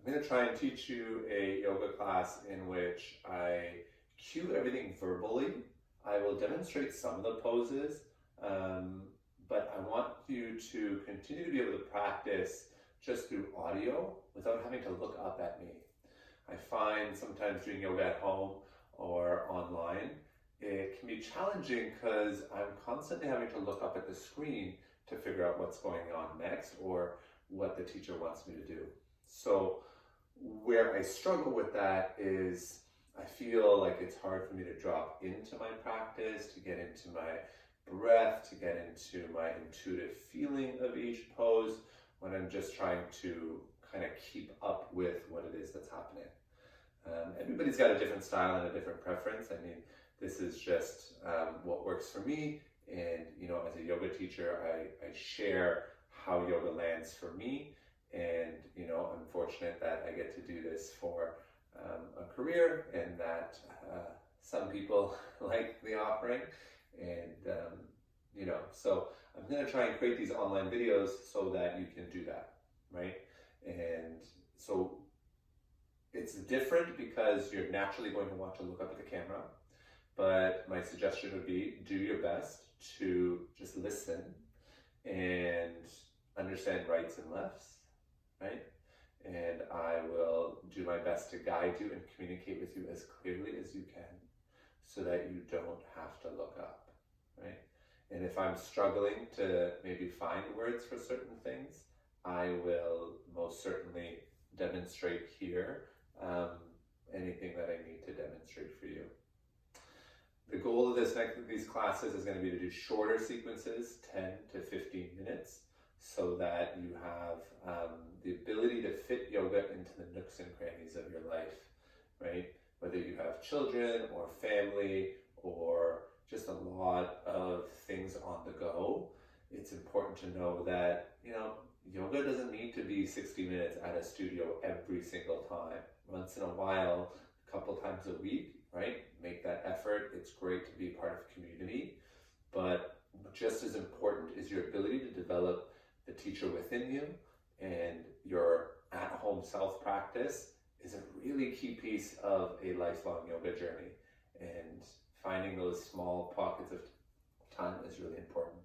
I'm going to try and teach you a yoga class in which I cue everything verbally. I will demonstrate some of the poses, but I want you to continue to be able to practice just through audio without having to look up at me. I find sometimes doing yoga at home or online, it can be challenging because I'm constantly having to look up at the screen to figure out what's going on next or what the teacher wants me to do. So where I struggle with that is I feel like it's hard for me to drop into my practice, to get into my breath, to get into my intuitive feeling of each pose when I'm just trying to kind of keep up with what it is that's happening. Everybody's got a different style and a different preference. I mean, this is just what works for me. And, you know, as a yoga teacher, I share how yoga lands for me. And, you know, I'm fortunate that I get to do this for a career and that some people like the offering. And, you know, so I'm going to try and create these online videos so that you can do that, right? And so it's different because you're naturally going to want to look up at the camera. But my suggestion would be do your best to just listen and understand rights and lefts, right? And I will do my best to guide you and communicate with you as clearly as you can so that you don't have to look up, right? And if I'm struggling to maybe find words for certain things, I will most certainly demonstrate here anything that I need to demonstrate for you. The goal of these classes is going to be to do shorter sequences, 10 to 15 minutes, so that you have the ability to fit yoga into the nooks and crannies of your life, right? Whether you have children or family or just a lot of things on the go, it's important to know that, you know, yoga doesn't need to be 60 minutes at a studio every single time. Once in a while, a couple times a week, right? Make that effort. It's great to be part of community, but just as important is your ability to develop the teacher within you, and your at-home self-practice is a really key piece of a lifelong yoga journey, and finding those small pockets of time is really important.